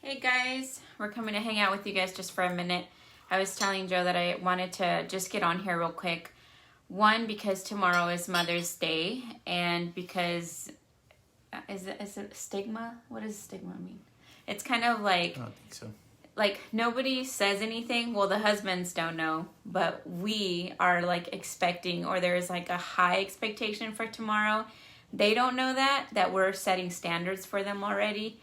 Hey guys, we're coming to hang out with you guys just for a minute. I was telling Joe that I wanted to just get on here real quick. One, because tomorrow is Mother's Day, and because is it stigma? What does stigma mean? It's kind of like I don't think so. Like nobody says anything. Well, the husbands don't know, but we are like expecting, or there's like a high expectation for tomorrow. They don't know that we're setting standards for them already.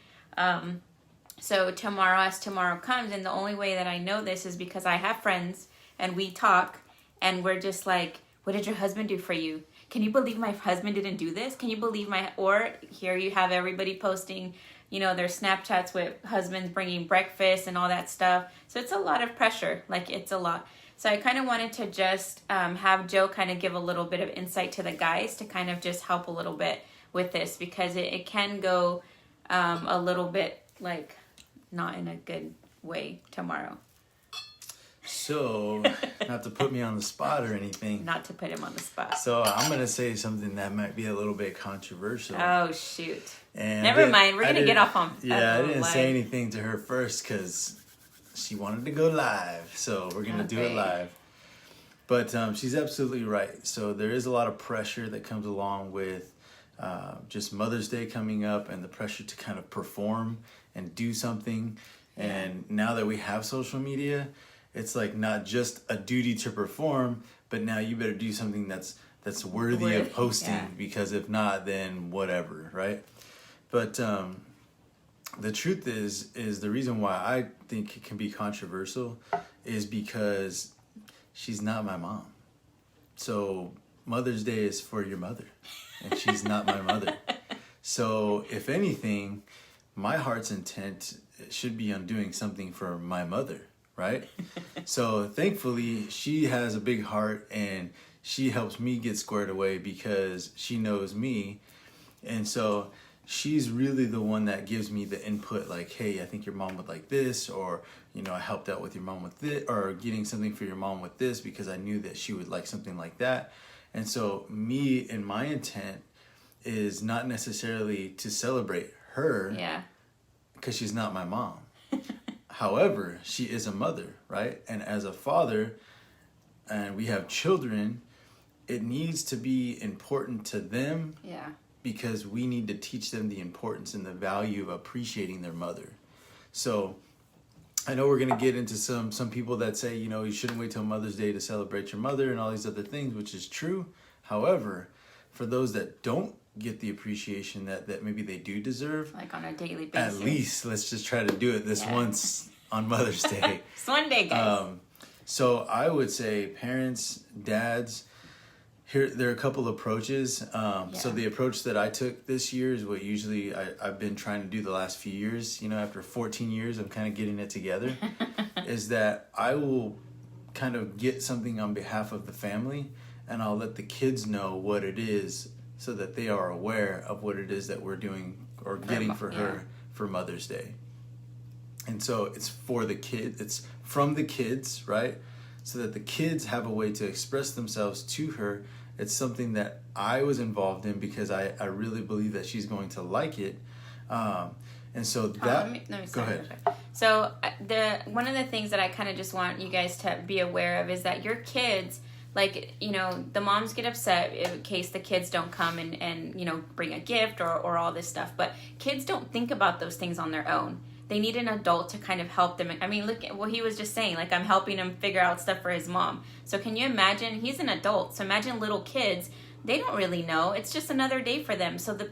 So tomorrow, as tomorrow comes, and the only way that I know this is because I have friends and we talk and we're just like, what did your husband do for you? Can you believe my husband didn't do this? Can you believe or here you have everybody posting, their Snapchats with husbands bringing breakfast and all that stuff. So it's a lot of pressure. Like, it's a lot. So I kind of wanted to just have Joe kind of give a little bit of insight to the guys to kind of just help a little bit with this, because it can go a little bit like not in a good way tomorrow. So, not to put me on the spot or anything. Not to put him on the spot. So, I'm going to say something that might be a little bit controversial. Oh, shoot. And Never mind. We're going to get off on Yeah, I didn't live. say anything to her first because she wanted to go live. So, we're going to do it live. But she's absolutely right. So, there is a lot of pressure that comes along with just Mother's Day coming up and the pressure to kind of perform and do something. And now that we have social media, it's like not just a duty to perform, but now you better do something that's worthy of posting, because if not, then whatever, right? But the truth is the reason why I think it can be controversial is because she's not my mom. So Mother's Day is for your mother, and she's not my mother. So if anything, my heart's intent should be on doing something for my mother, right? So thankfully, she has a big heart, and she helps me get squared away because she knows me. And so she's really the one that gives me the input, like, hey, I think your mom would like this, or, I helped out with your mom with this, or getting something for your mom with this because I knew that she would like something like that. And so me and my intent is not necessarily to celebrate her. Yeah. Because she's not my mom. However, she is a mother, right? And as a father, and we have children, it needs to be important to them. Yeah. Because we need to teach them the importance and the value of appreciating their mother. So I know we're going to get into some people that say, you shouldn't wait till Mother's Day to celebrate your mother and all these other things, which is true. However, for those that don't get the appreciation that maybe they do deserve, like on a daily basis, at least let's just try to do it this once on Mother's Day. It's one day, guys. So I would say parents, dads, there are a couple approaches. So the approach that I took this year is what usually I've been trying to do the last few years. After 14 years, I'm kind of getting it together. Is that I will kind of get something on behalf of the family, and I'll let the kids know what it is, so that they are aware of what it is that we're doing or getting for her for Mother's Day. And so it's for the kids, it's from the kids, right? So that the kids have a way to express themselves to her. It's something that I was involved in because I really believe that she's going to like it. And so that... let me go ahead. So one of the things that I kind of just want you guys to be aware of is that your kids... Like, the moms get upset in case the kids don't come and bring a gift or all this stuff. But kids don't think about those things on their own. They need an adult to kind of help them. I mean, look at what he was just saying. Like, I'm helping him figure out stuff for his mom. So can you imagine? He's an adult. So imagine little kids. They don't really know. It's just another day for them. So the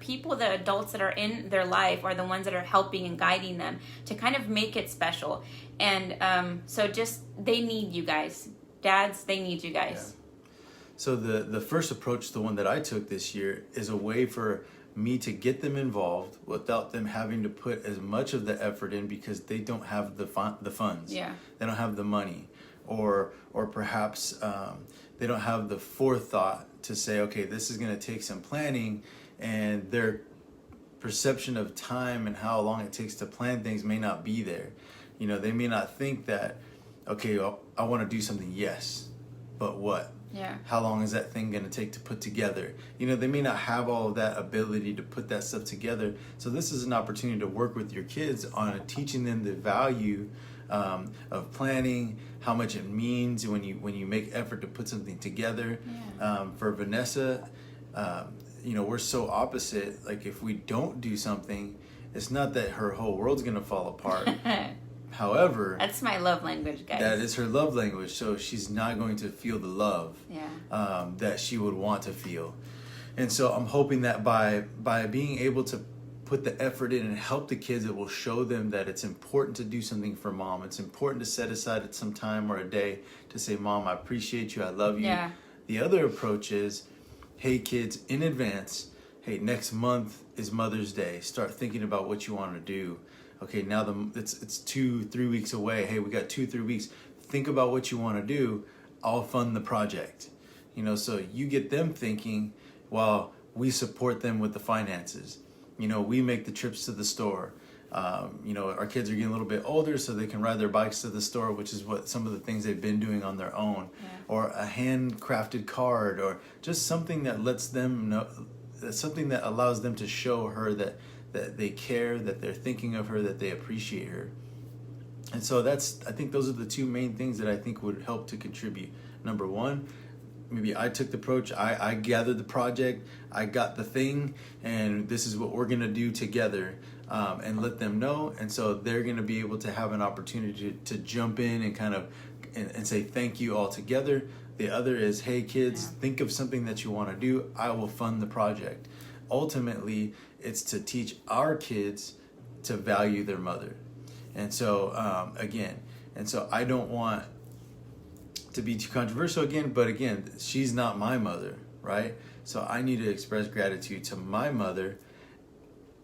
adults that are in their life are the ones that are helping and guiding them to kind of make it special. And so they need you guys. Dads, they need you guys. Yeah. So the first approach, the one that I took this year, is a way for me to get them involved without them having to put as much of the effort in, because they don't have the funds. Yeah. They don't have the money, or perhaps they don't have the forethought to say, okay, this is going to take some planning, and their perception of time and how long it takes to plan things may not be there. They may not think that, okay, I want to do something, yes, but what? Yeah. How long is that thing going to take to put together? You know, they may not have all of that ability to put that stuff together. So this is an opportunity to work with your kids on teaching them the value of planning, how much it means when you make effort to put something together. Yeah. For Vanessa, you know, we're so opposite. Like if we don't do something, it's not that her whole world's going to fall apart. However, that's my love language, guys. That is her love language. So she's not going to feel the love that she would want to feel. And so I'm hoping that by being able to put the effort in and help the kids, it will show them that it's important to do something for mom. It's important to set aside some time or a day to say, Mom, I appreciate you. I love you. Yeah. The other approach is, hey, kids, in advance, hey, next month is Mother's Day. Start thinking about what you want to do. Okay, now it's 2-3 weeks away. Hey, we got 2-3 weeks. Think about what you want to do. I'll fund the project. You know, so you get them thinking while we support them with the finances. You know, we make the trips to the store. You know, our kids are getting a little bit older, so they can ride their bikes to the store, which is what some of the things they've been doing on their own. Yeah. Or a handcrafted card, or just something that lets them know, something that allows them to show her that they care, that they're thinking of her, that they appreciate her. And so I think those are the two main things that I think would help to contribute. Number one, maybe I took the approach, I gathered the project, I got the thing, and this is what we're gonna do together, and let them know. And so they're gonna be able to have an opportunity to jump in and kind of and say thank you all together. The other is, hey kids, think of something that you wanna do, I will fund the project. Ultimately, it's to teach our kids to value their mother. And so, I don't want to be too controversial again, but again, she's not my mother, right? So I need to express gratitude to my mother.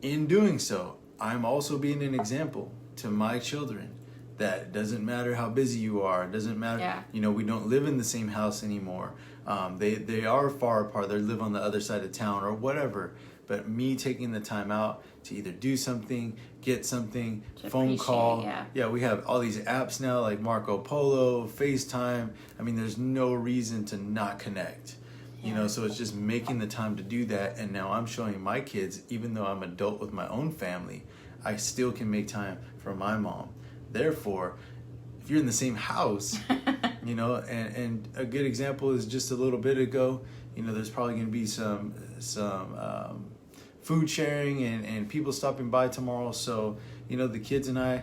In doing so, I'm also being an example to my children that doesn't matter how busy you are, it doesn't matter, you know, we don't live in the same house anymore. They are far apart, they live on the other side of town or whatever. But me taking the time out to either do something, get something, phone call. Yeah, we have all these apps now like Marco Polo, FaceTime. I mean, there's no reason to not connect. You know, so it's just making the time to do that. And now I'm showing my kids, even though I'm an adult with my own family, I still can make time for my mom. Therefore, if you're in the same house, you know, and a good example is just a little bit ago, you know, there's probably going to be some food sharing and people stopping by tomorrow. So, you know, the kids and I,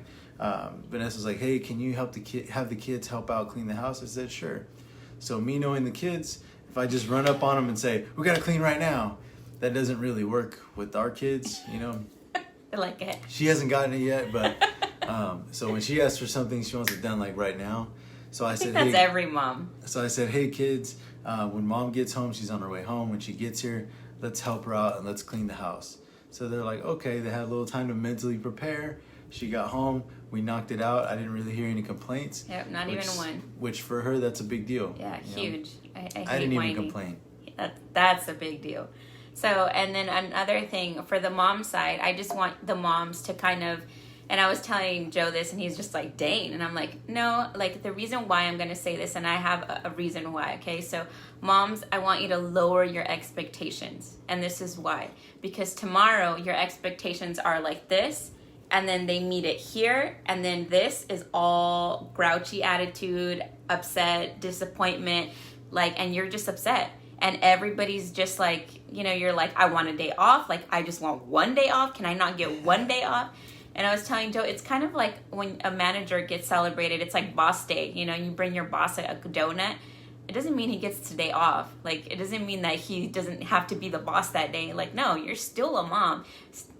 Vanessa's like, hey, can you have the kids help out clean the house? I said, sure. So me knowing the kids, if I just run up on them and say, we got to clean right now, that doesn't really work with our kids, you know. I like it. She hasn't gotten it yet, but so when she asks for something, she wants it done like right now. So I said, that's every mom. So I said, hey kids, when mom gets home, she's on her way home. When she gets here, let's help her out and let's clean the house. So they're like, okay, they had a little time to mentally prepare. She got home, we knocked it out. I didn't really hear any complaints. Yep, not even one. Which for her, that's a big deal. Yeah, huge. I didn't whining. even complain. That's a big deal. So, and then another thing for the mom side, I just want the moms to kind of, and I was telling Joe this and he's just like, dang. And I'm like, no, like the reason why I'm going to say this, and I have a reason why, okay? So moms, I want you to lower your expectations. And this is why. Because tomorrow your expectations are like this, and then they meet it here, and then this is all grouchy attitude, upset, disappointment, like, and you're just upset. And everybody's just like, you know, you're like, I want a day off. Like, I just want one day off. Can I not get one day off? And I was telling Joe, it's kind of like when a manager gets celebrated, it's like boss day. You know, you bring your boss a donut. It doesn't mean he gets today off. Like, it doesn't mean that he doesn't have to be the boss that day. Like, no, you're still a mom.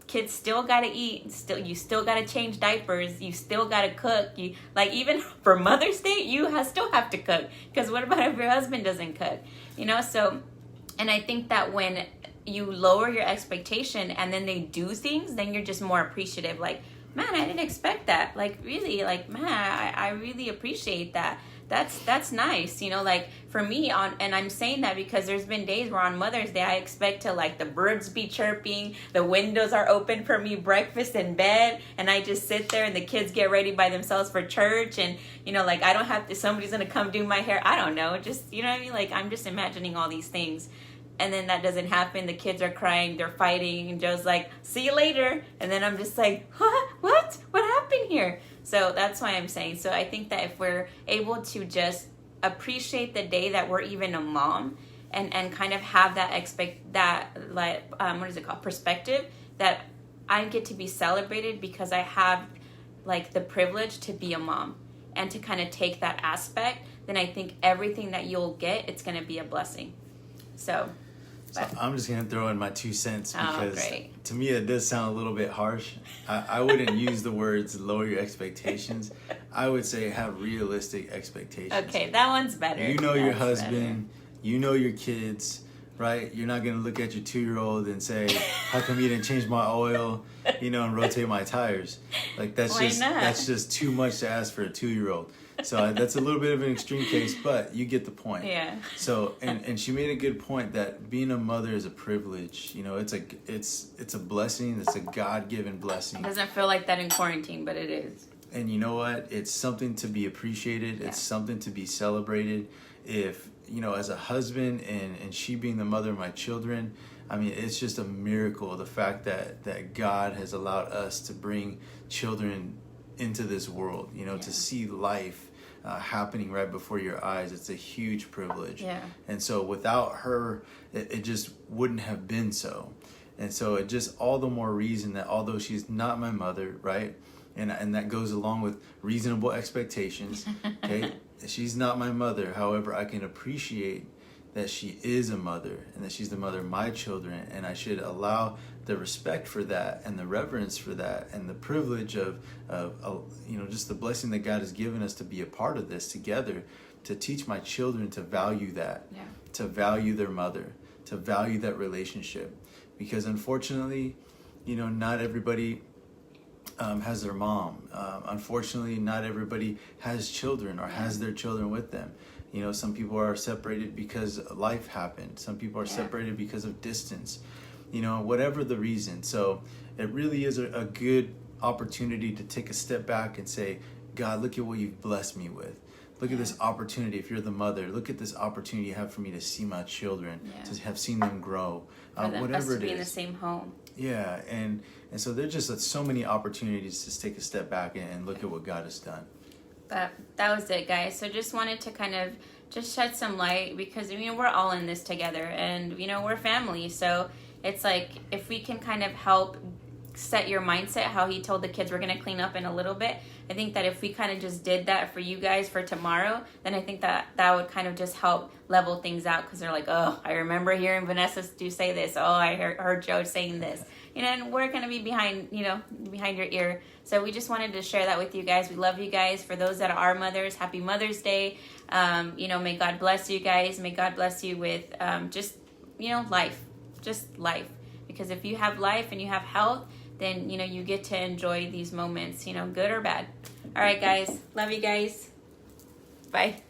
Kids still gotta eat. You still gotta change diapers. You still gotta cook. You like, even for Mother's Day, you still have to cook. Because what about if your husband doesn't cook? You know, so, and I think that when you lower your expectation and then they do things, then you're just more appreciative. Like, man, I didn't expect that. Like, really, like, man, I really appreciate that that's nice, you know, like for me and I'm saying that because there's been days where on Mother's Day I expect to like the birds be chirping, the windows are open for me, breakfast in bed, and I just sit there and the kids get ready by themselves for church, and you know, like I don't have to, somebody's gonna come do my hair, I don't know, just, you know what I mean, like I'm just imagining all these things. And then that doesn't happen. The kids are crying, they're fighting, and Joe's like, see you later. And then I'm just like, huh? What happened here? So that's why I'm saying. So I think that if we're able to just appreciate the day that we're even a mom, and kind of have that what is it called? Perspective, that I get to be celebrated because I have like the privilege to be a mom, and to kind of take that aspect, then I think everything that you'll get, it's going to be a blessing. So I'm just going to throw in my 2 cents because great. To me it does sound a little bit harsh. I wouldn't use the words lower your expectations. I would say have realistic expectations. Okay, that one's better. You know your husband, you know your kids, right? You're not going to look at your 2-year-old and say, how come you didn't change my oil, you know, and rotate my tires? Like that's just too much to ask for a 2-year-old. So that's a little bit of an extreme case, but you get the point. Yeah. So and she made a good point that being a mother is a privilege. You know, it's a blessing. It's a God-given blessing. It doesn't feel like that in quarantine, but it is. And you know what? It's something to be appreciated. It's something to be celebrated. If, you know, as a husband and she being the mother of my children, I mean, it's just a miracle, the fact that God has allowed us to bring children into this world, you know, to see life happening right before your eyes. It's a huge privilege. Yeah. And so without her, it just wouldn't have been so. And so it just all the more reason that although she's not my mother, right? And that goes along with reasonable expectations, okay? She's not my mother. However, I can appreciate that she is a mother and that she's the mother of my children, and I should allow the respect for that and the reverence for that and the privilege of you know, just the blessing that God has given us to be a part of this together, to teach my children to value that, to value their mother, to value that relationship. Because unfortunately, you know, not everybody has their mom. Unfortunately, not everybody has children or has their children with them. You know, some people are separated because life happened. Some people are separated because of distance. You know, whatever the reason. So it really is a good opportunity to take a step back and say, God, look at what you've blessed me with. Look at this opportunity. If you're the mother, look at this opportunity you have for me to see my children, to have seen them grow, whatever it is. Be in the same home. Yeah, and so there's just so many opportunities to take a step back and look at what God has done. But that was it, guys. So just wanted to kind of just shed some light, because, I mean, we're all in this together, and, you know, we're family. So it's like, if we can kind of help set your mindset, how he told the kids we're going to clean up in a little bit, I think that if we kind of just did that for you guys for tomorrow, then I think that would kind of just help level things out, because they're like, oh, I remember hearing Vanessa say this. Oh, I heard Joe saying this. You know, and we're going to be behind your ear. So we just wanted to share that with you guys. We love you guys. For those that are mothers, happy Mother's Day. You know, may God bless you guys. May God bless you with just, you know, life. Just life. Because if you have life and you have health, then, you know, you get to enjoy these moments, you know, good or bad. All right, guys. Love you guys. Bye.